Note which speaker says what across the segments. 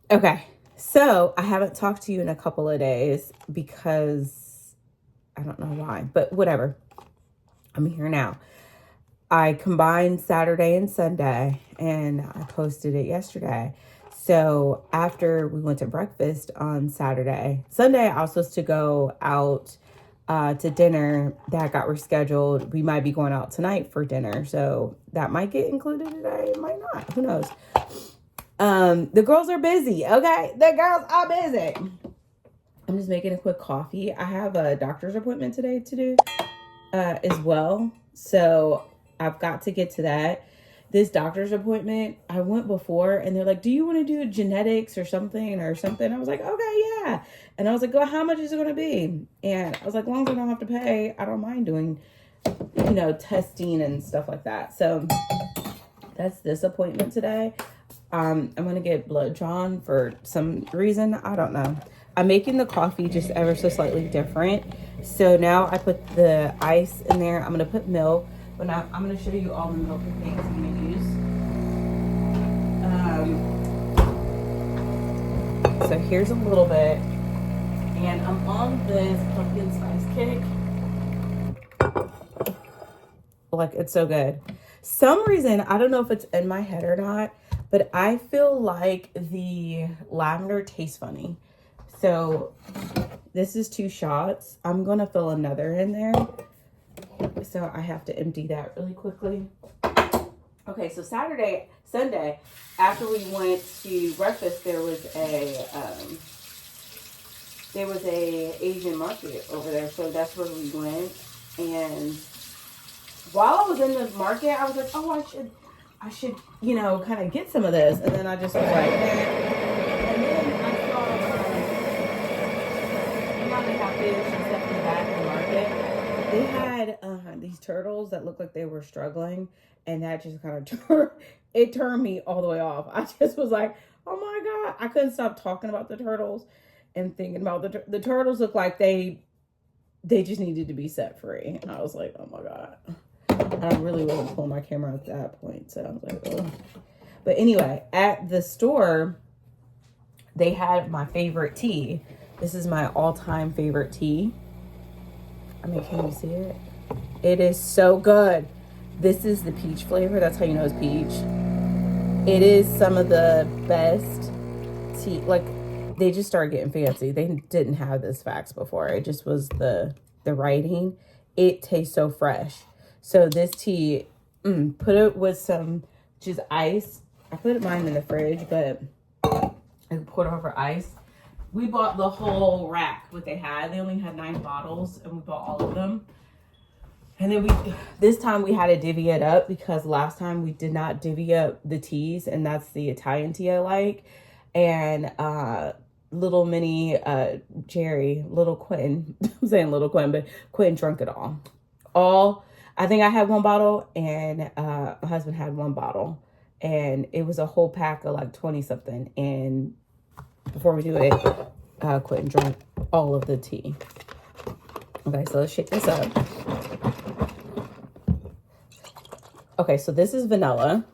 Speaker 1: Okay, so I haven't talked to you in a couple of days because I don't know why, but whatever. I'm here now. I combined Saturday and Sunday and I posted it yesterday. So after we went to breakfast on Sunday, I was supposed to go out to dinner. That got rescheduled. We might be going out tonight for dinner. So that might get included today. It might not. Who knows? The girls are busy. Okay. The girls are busy. I'm just making a quick coffee. I have a doctor's appointment today to do as well. So I've got to get to that. This doctor's appointment, I went before and they're like, do you want to do genetics or something? I was like, okay, yeah. And I was like, well, how much is it going to be? And I was like, as long as I don't have to pay, I don't mind doing, testing and stuff like that. So that's this appointment today. I'm going to get blood drawn for some reason. I don't know. I'm making the coffee just ever so slightly different. So now I put the ice in there. I'm going to put milk. But now I'm going to show you all the milk and things I'm going to use. So here's a little bit. And I'm on this pumpkin spice kick. Like, it's so good. Some reason, I don't know if it's in my head or not, but I feel like the lavender tastes funny. So this is 2 shots. I'm going to fill another in there. So I have to empty that really quickly. Okay, so Sunday, after we went to breakfast, there was a Asian market over there. So that's where we went. And while I was in the market, I was like, oh, I should, kind of get some of this. And then I just was like, and then I saw, they have fish and stuff in the back of the market. They had these turtles that looked like they were struggling, and that just kind of turned me all the way off. I just was like, oh my God. I couldn't stop talking about the turtles and thinking about the turtles look like they just needed to be set free. And I was like, oh my God. And I really wasn't pulling my camera at that point. So I was like, oh. But anyway, at the store, they had my favorite tea. This is my all-time favorite tea. I mean, can you see it? It is so good. This is the peach flavor. That's how you know it's peach. It is some of the best tea. Like, they just started getting fancy. They didn't have this facts before. It just was the writing. It tastes so fresh. So this tea, put it with some just ice. I put mine in the fridge, but I poured over ice. We bought the whole rack, what they had. They only had 9 bottles, and we bought all of them. And then this time we had to divvy it up because last time we did not divvy up the teas, and that's the Italian tea I like. And little mini Jerry, little Quentin, I'm saying little Quentin, but Quentin drunk it all. I think I had 1 bottle, and my husband had 1 bottle. And it was a whole pack of like 20 something. And before we do it, Quentin drank all of the tea. Okay, so let's shake this up. Okay, so this is vanilla.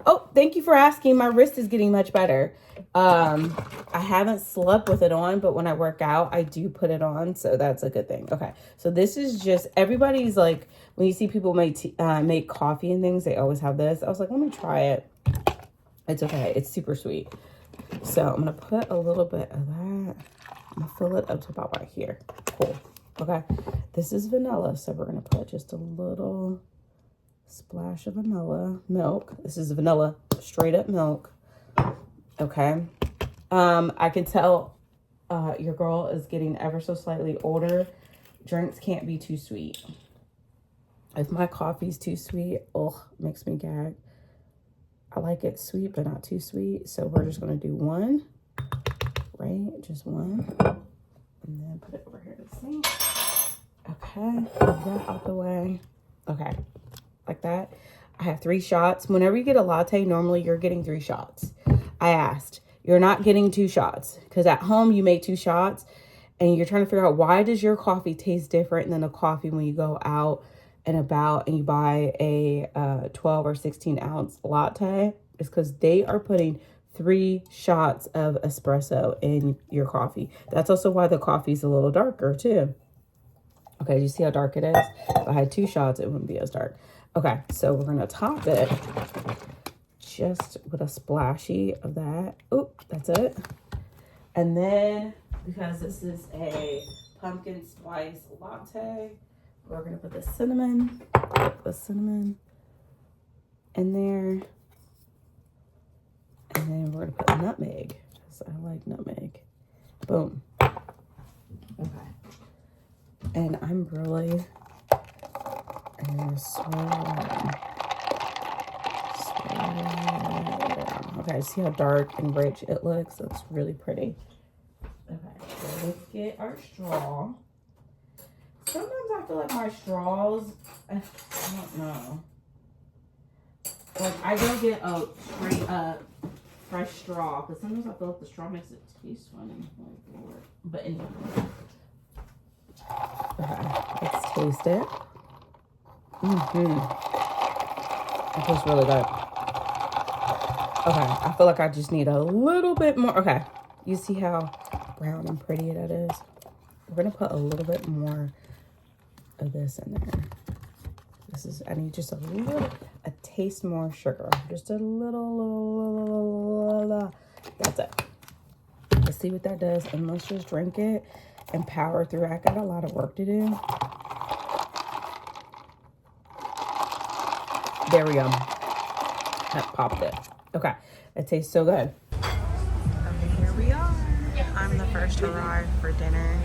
Speaker 1: Oh, thank you for asking. My wrist is getting much better. I haven't slept with it on, but when I work out, I do put it on. So that's a good thing. Okay, so this is just, everybody's like, when you see people make coffee and things, they always have this. I was like, let me try it. It's okay. It's super sweet. So I'm going to put a little bit of that. I'm going to fill it up to about right here. Cool. Okay. This is vanilla. So we're going to put just a little splash of vanilla milk. This is vanilla, straight up milk. Okay. I can tell your girl is getting ever so slightly older. Drinks can't be too sweet. If my coffee's too sweet, makes me gag. I like it sweet, but not too sweet. So we're just going to do 1, right? Just 1. And then put it over here to the sink. Okay. Get that out the way. Okay. Like that. I have 3 shots. Whenever you get a latte, normally you're getting 3 shots. I asked. You're not getting 2 shots. Because at home, you make 2 shots. And you're trying to figure out, why does your coffee taste different than a coffee when you go out and about and you buy a 12 or 16 ounce latte? is because they are putting 3 shots of espresso in your coffee. That's also why the coffee is a little darker too. Okay, you see how dark it is? If I had 2 shots, it wouldn't be as dark. Okay, so we're gonna top it just with a splashy of that. Oh, that's it. And then, because this is a pumpkin spice latte, we're gonna put the cinnamon in there. And then we're gonna put nutmeg, because I like nutmeg. Boom. Okay. And I'm really swirling. Okay, see how dark and rich it looks? Looks really pretty. Okay, so let's get our straw. Sometimes I feel like my straws, I don't know. Like, I go get a straight up fresh straw, but sometimes I feel like the straw makes it taste funny. Like, Lord. But anyway. Okay, let's taste it. It tastes really good. Okay, I feel like I just need a little bit more. Okay, you see how brown and pretty that is? We're gonna put a little bit more of this in there. I need just a taste more sugar. Just a little. That's it. Let's see what that does, and let's just drink it and power through. I got a lot of work to do. There we go. That popped it. Okay, it tastes so good. Okay, here we are. I'm the first to arrive for dinner.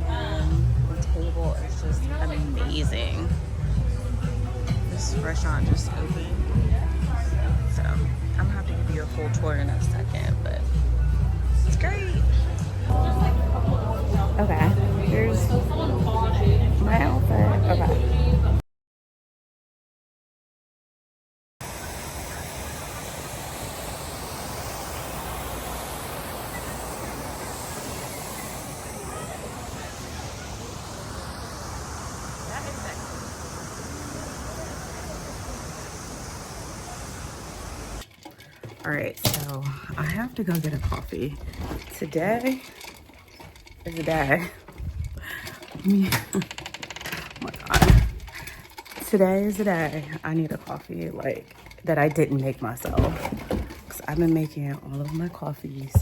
Speaker 1: And the table is just amazing. This restaurant just opened. So I'm gonna have to give you a full tour in a second, but it's great. Okay, here's my outfit. Okay. All right, so I have to go get a coffee. Today is the day. Oh my God. Today is the day I need a coffee like that I didn't make myself. Because I've been making all of my coffees,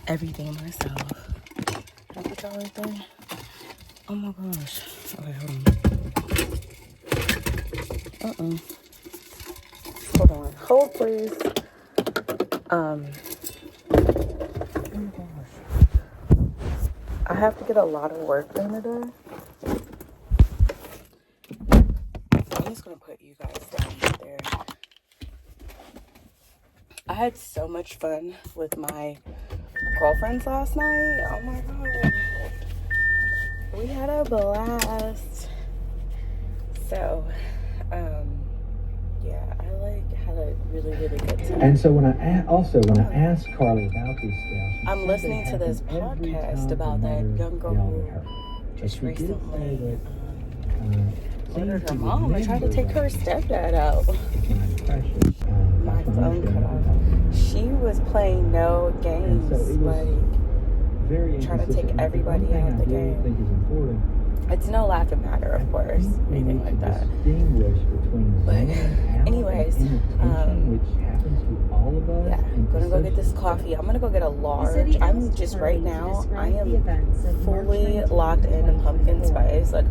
Speaker 1: everything myself. Can I put y'all right there? Oh my gosh. Okay, hold on. Hold on. Hold, please. Oh my gosh. I have to get a lot of work done today. I'm just gonna put you guys down right there. I had so much fun with my girlfriends last night. Oh my God. We had a blast. So, yeah, I had a really, really good time.
Speaker 2: And so when I asked Carly about these steps,
Speaker 1: I'm listening to this podcast about that young girl who just recently murdered her mom and tried to take her stepdad out. My phone cut off. She was playing no games, like trying to take everybody out of the game. It's no laughing matter, of course, anything like that. But anyways, yeah, I'm gonna go get this coffee. I'm gonna go get a large. I'm just right now, I am fully locked into pumpkin spice, like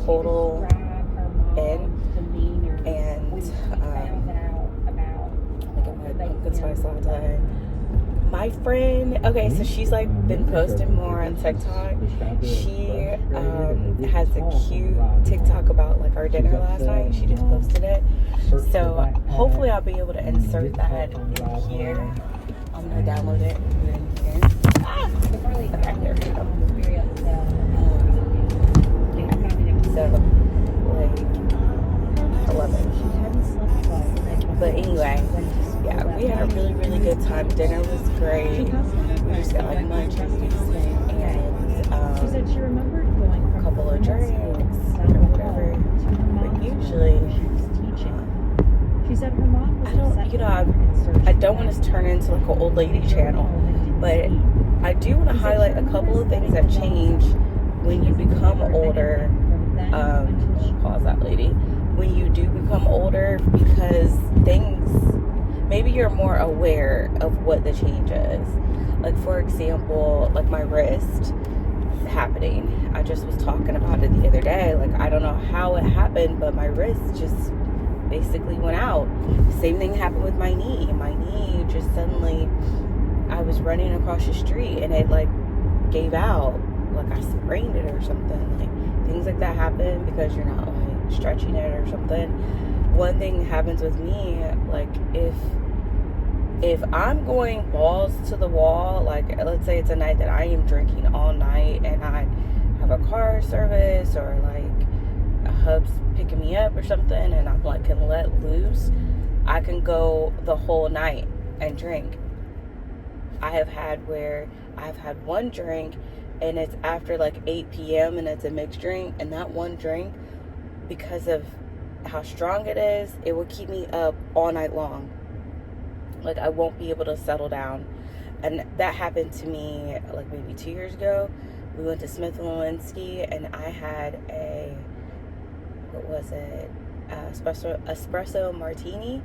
Speaker 1: total in. And look at my pumpkin spice latte. My friend, okay, so she's like been posting more on TikTok. She has a cute TikTok about like our dinner last night. She just posted it. So hopefully I'll be able to insert that in here. I'm gonna download it and put it in here. Ah! Okay, there we go. So like 11. But anyway, yeah, we had a really, really good time. Dinner was great. We just got like munchies and a couple of drinks or whatever. But usually
Speaker 3: She said her mom was
Speaker 1: I don't, you know, I don't want to turn into like an old lady channel, but I do want to highlight a couple of things that change when you become older. Pause that, lady. When you do become older, because things, maybe you're more aware of what the change is. Like, for example, like my wrist happening. I just was talking about it the other day. Like, I don't know how it happened, but my wrist just basically went out. Same thing happened with my knee. My knee just suddenly, I was running across the street and it like gave out. Like I sprained it or something. Like things like that happen because you're not like stretching it or something. One thing happens with me, like if I'm going balls to the wall, like let's say it's a night that I am drinking all night and I have a car service or like a hub's picking me up or something and I'm like can let loose, I can go the whole night and drink. I have had where I've had one drink and it's after like 8 p.m. and it's a mixed drink, and that one drink, because of how strong it is, it will keep me up all night long. Like I won't be able to settle down. And that happened to me like maybe 2 years ago. We went to Smith & Lewinsky and I had a, what was it, espresso martini.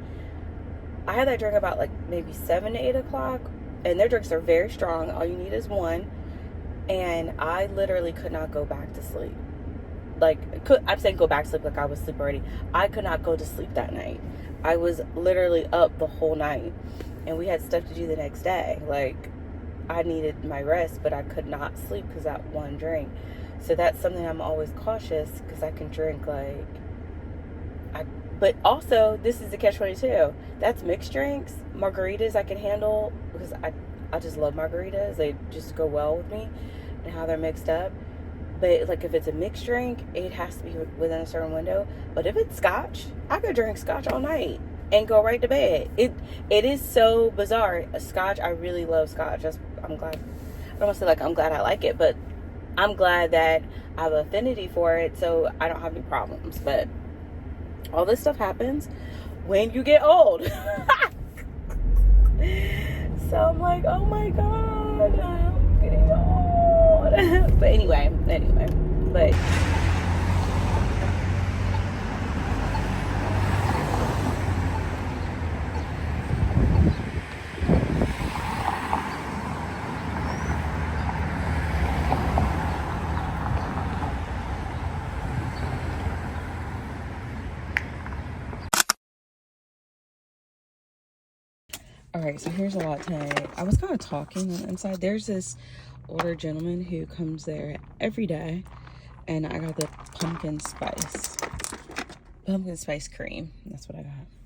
Speaker 1: I had that drink about like maybe 7 to 8 o'clock, and their drinks are very strong. All you need is one. And I literally could not go back to sleep. Like, I'm saying go back to sleep like I was asleep already. I could not go to sleep that night. I was literally up the whole night. And we had stuff to do the next day. Like, I needed my rest, but I could not sleep because that one drink. So that's something I'm always cautious, because I can drink like... But also, this is the catch-22. That's mixed drinks. Margaritas I can handle, because I just love margaritas. They just go well with me and how they're mixed up. But like if it's a mixed drink, it has to be within a certain window. But if it's scotch, I could drink scotch all night and go right to bed. It is so bizarre. Scotch, I really love scotch. I'm glad. I don't want to say like I'm glad I like it, but I'm glad that I have affinity for it, so I don't have any problems. But all this stuff happens when you get old. So I'm like, oh my god, I'm getting old. But anyway, but all right, so here's a latte. I was kind of talking on the inside. There's this older gentleman who comes there every day, and I got the pumpkin spice cream. That's what I got.